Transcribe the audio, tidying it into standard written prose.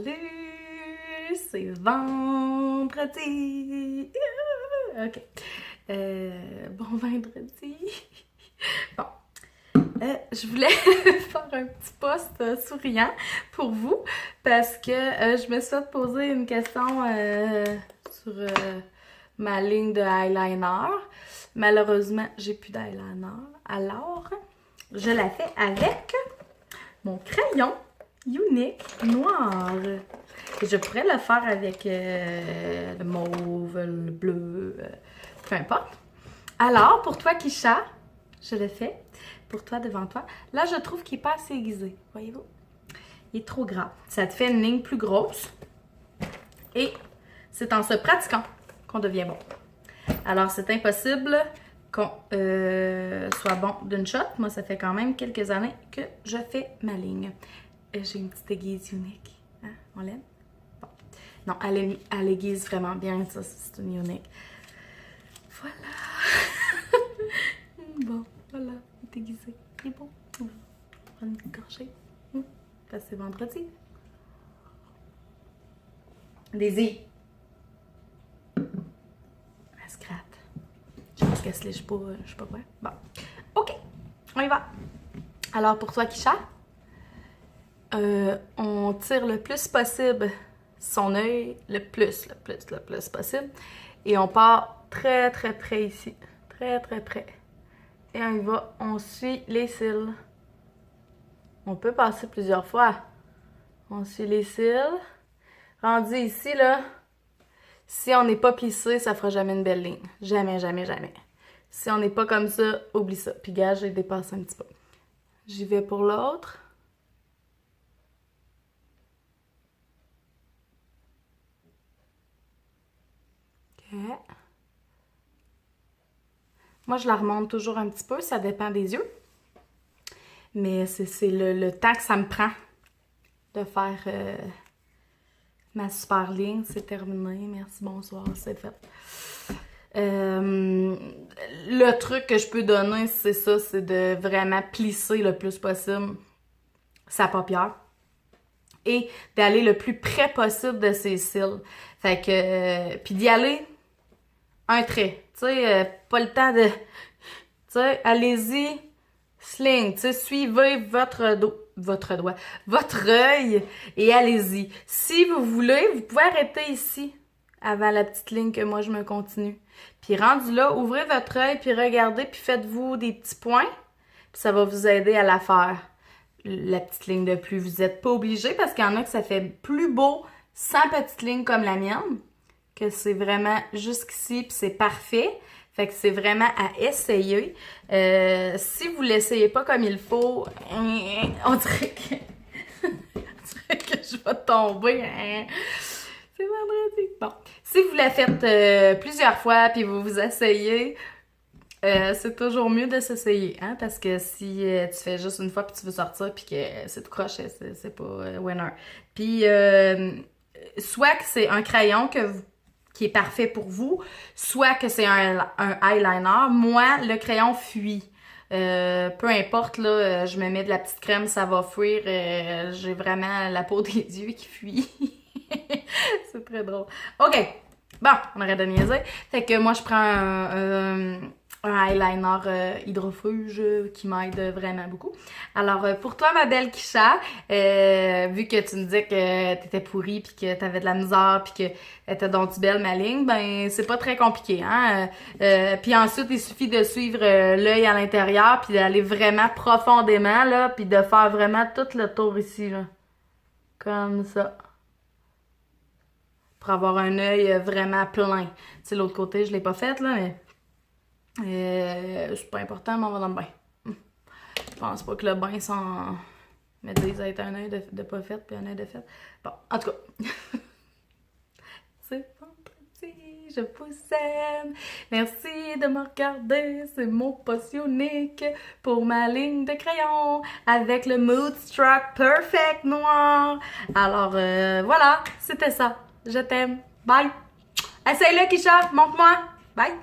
Salut! C'est vendredi! Ok. Bon vendredi! Bon. Je voulais faire un petit post souriant pour vous parce que je me suis posé une question sur ma ligne de eyeliner. Malheureusement, j'ai plus d'eyeliner. Alors, je la fais avec mon crayon Unique noir. Et je pourrais le faire avec le mauve, le bleu, peu importe. Alors, pour toi, Kisha, je le fais. Pour toi, devant toi. Là, je trouve qu'il n'est pas assez aiguisé. Voyez-vous? Il est trop gras. Ça te fait une ligne plus grosse. Et c'est en se pratiquant qu'on devient bon. Alors, c'est impossible qu'on soit bon d'une shot. Moi, ça fait quand même quelques années que je fais ma ligne. J'ai une petite aiguise unique. Hein? On l'aime? Bon. Non, elle aiguise vraiment bien. Ça, c'est une unique. Voilà. Bon, voilà. Il est aiguisé. Il est bon. On va prendre une petite gorgée. Parce que c'est vendredi. Daisy. Elle se gratte. Je pense qu'elle se lèche pas. Je sais pas quoi. Bon. OK. On y va. Alors, pour toi, Kisha, on tire le plus possible son œil, le plus possible. Et on part très près ici. Très près. Et on y va, on suit les cils. On peut passer plusieurs fois. On suit les cils. Rendu ici, là, si on n'est pas plissé, ça fera jamais une belle ligne. Jamais. Si on n'est pas comme ça, oublie ça. Puis gars, j'ai dépassé un petit peu. J'y vais pour l'autre. OK. Moi, je la remonte toujours un petit peu. Ça dépend des yeux. Mais c'est le temps que ça me prend de faire ma super ligne. C'est terminé. Merci, bonsoir. C'est fait. Le truc que je peux donner, c'est ça. C'est de vraiment plisser le plus possible sa paupière. Et d'aller le plus près possible de ses cils. Fait que... puis d'y aller un trait. Tu sais, pas le temps de... Tu sais, allez-y, sling. Tu sais, suivez votre œil et allez-y. Si vous voulez, vous pouvez arrêter ici, avant la petite ligne que moi je me continue. Puis rendu là, ouvrez votre œil, puis regardez, puis faites-vous des petits points. Puis ça va vous aider à la faire. La petite ligne de plus. Vous n'êtes pas obligé parce qu'il y en a que ça fait plus beau sans petite ligne comme la mienne. Que c'est vraiment jusqu'ici, puis c'est parfait. Fait que c'est vraiment à essayer. Si vous l'essayez pas comme il faut, on dirait que, je vais tomber. C'est vendredi. Bon. Si vous la faites plusieurs fois, puis vous vous essayez, c'est toujours mieux de s'essayer, hein? Parce que si tu fais juste une fois, puis tu veux sortir, puis que c'est tout croche, c'est pas winner. Puis, soit que c'est un crayon qui est parfait pour vous, soit que c'est un eyeliner. Moi, le crayon fuit. Peu importe, là, je me mets de la petite crème, ça va fuir. J'ai vraiment la peau des yeux qui fuit. C'est très drôle. OK. Bon, on arrête de niaiser. Fait que moi, je prends un eyeliner hydrofuge qui m'aide vraiment beaucoup. Alors, pour toi, ma belle Kisha, vu que tu me disais que t'étais pourrie puis que t'avais de la misère puis que t'étais donc belle ma ligne, ben c'est pas très compliqué, hein. Puis ensuite, il suffit de suivre l'œil à l'intérieur puis d'aller vraiment profondément, là, puis de faire vraiment tout le tour ici, là. Comme ça. Pour avoir un œil vraiment plein. Tu sais, l'autre côté, je l'ai pas fait, là, mais c'est pas important, mais on va dans le bain. Je pense pas que le bain sans me dise être un œil de pas fait puis un œil de fait. Bon, en tout cas. C'est vendredi, je vous aime. Merci de me regarder, c'est mon post unique pour ma ligne de crayon avec le Moodstruck Perfect noir. Alors, voilà, c'était ça. Je t'aime. Bye. Essaye-le, Kisha. Montre-moi. Bye.